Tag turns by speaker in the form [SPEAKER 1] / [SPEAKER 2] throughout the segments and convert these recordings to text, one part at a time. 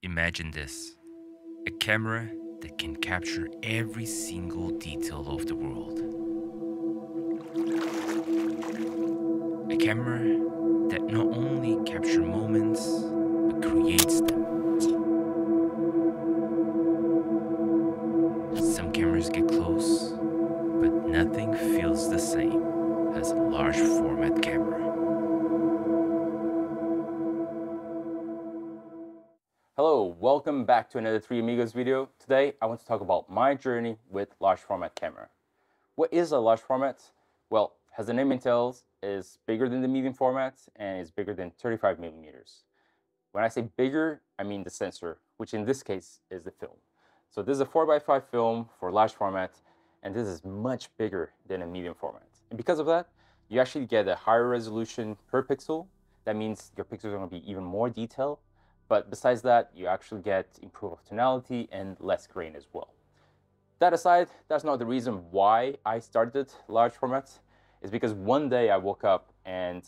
[SPEAKER 1] Imagine this, a camera that can capture every single detail of the world. A camera that not only captures moments, but creates them. Some cameras get close, but nothing feels the same as a large format camera.
[SPEAKER 2] Hello, welcome back to another 3 Amigos video. Today, I want to talk about my journey with large format camera. What is a large format? Well, as the name entails, is bigger than the medium format and is bigger than 35 millimeters. When I say bigger, I mean the sensor, which in this case is the film. So this is a 4x5 film for large format, and this is much bigger than a medium format. And because of that, you actually get a higher resolution per pixel. That means your pixels are going to be even more detailed. But besides that, you actually get improved tonality and less grain as well. That aside, that's not the reason why I started large formats. It's because one day I woke up and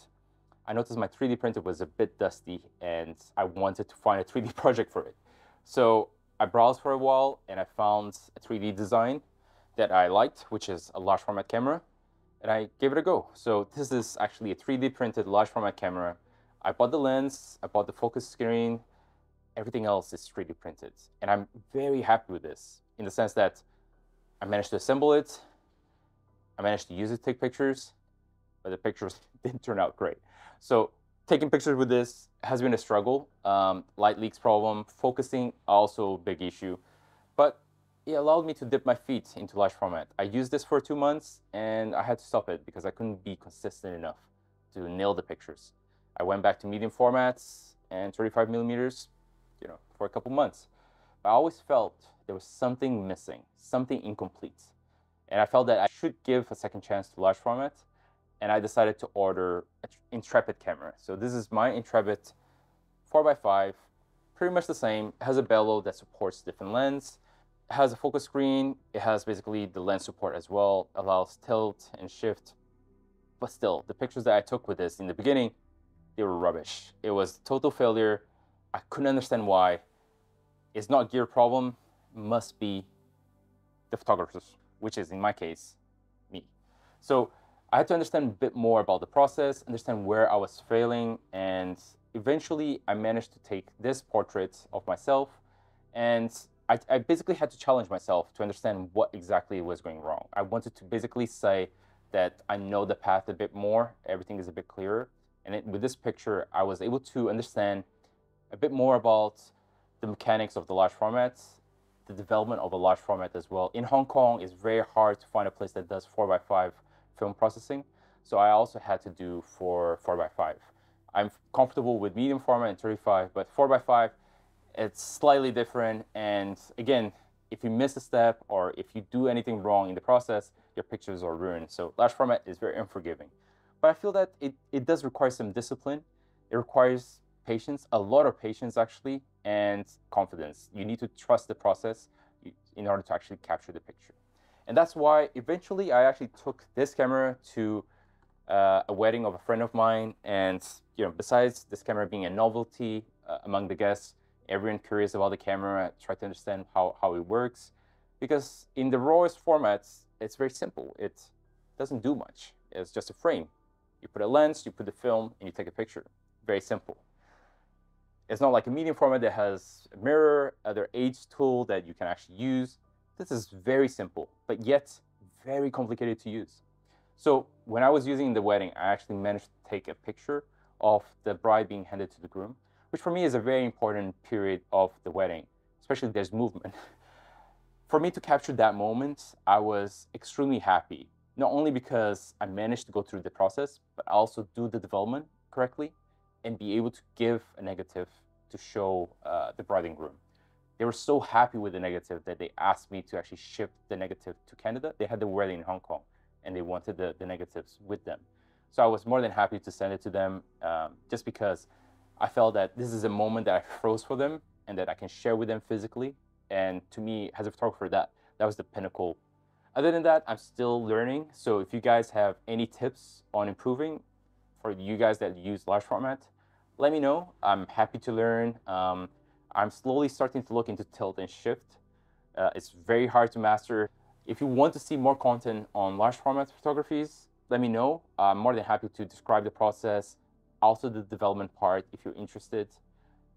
[SPEAKER 2] I noticed my 3D printer was a bit dusty and I wanted to find a 3D project for it. So I browsed for a while and I found a 3D design that I liked, which is a large format camera, and I gave it a go. So this is actually a 3D printed large format camera. I bought the lens, I bought the focus screen, everything else is 3D printed. And I'm very happy with this in the sense that I managed to assemble it, I managed to use it to take pictures, but the pictures didn't turn out great. So taking pictures with this has been a struggle. Light leaks problem, focusing also a big issue, but it allowed me to dip my feet into large format. I used this for 2 months and I had to stop it because I couldn't be consistent enough to nail the pictures. I went back to medium formats and 35 millimeters, for a couple months. I always felt there was something missing, something incomplete. And I felt that I should give a second chance to large format. And I decided to order an Intrepid camera. So this is my Intrepid 4x5, pretty much the same. It has a bellow that supports different lens. It has a focus screen. It has basically the lens support as well, allows tilt and shift. But still, the pictures that I took with this in the beginning, they were rubbish. It was total failure. I couldn't understand why. It's not gear problem, must be the photographers, which is in my case, me. So I had to understand a bit more about the process, understand where I was failing, and eventually I managed to take this portrait of myself, and I basically had to challenge myself to understand what exactly was going wrong. I wanted to basically say that I know the path a bit more, everything is a bit clearer, and with this picture, I was able to understand a bit more about the mechanics of the large formats, the development of a large format as well. In Hong Kong, it's very hard to find a place that does 4x5 film processing. So I also had to do for 4x5. I'm comfortable with medium format and 35, but 4x5, it's slightly different. And again, if you miss a step or if you do anything wrong in the process, your pictures are ruined. So large format is very unforgiving. But I feel that it does require some discipline. It requires patience, a lot of patience actually, and confidence. You need to trust the process in order to actually capture the picture. And that's why eventually I actually took this camera to a wedding of a friend of mine. And besides this camera being a novelty among the guests, everyone curious about the camera, try to understand how it works. Because in the rawest formats, it's very simple. It doesn't do much. It's just a frame. You put a lens, you put the film, and you take a picture. Very simple. It's not like a medium format that has a mirror, other aids tool that you can actually use. This is very simple, but yet very complicated to use. So when I was using the wedding, I actually managed to take a picture of the bride being handed to the groom, which for me is a very important period of the wedding, especially if there's movement. For me to capture that moment, I was extremely happy, not only because I managed to go through the process, but also do the development correctly and be able to give a negative to show the bride and groom. They were so happy with the negative that they asked me to actually ship the negative to Canada. They had the wedding in Hong Kong and they wanted the negatives with them. So I was more than happy to send it to them just because I felt that this is a moment that I froze for them and that I can share with them physically. And to me, as a photographer, that was the pinnacle. Other than that, I'm still learning. So if you guys have any tips on improving for you guys that use large format, let me know. I'm happy to learn. I'm slowly starting to look into tilt and shift. It's very hard to master. If you want to see more content on large format photographies, let me know. I'm more than happy to describe the process, also the development part if you're interested.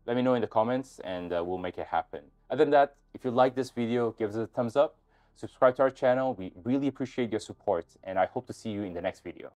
[SPEAKER 2] Let me know in the comments and we'll make it happen. Other than that, if you like this video, give us a thumbs up, subscribe to our channel. We really appreciate your support and I hope to see you in the next video.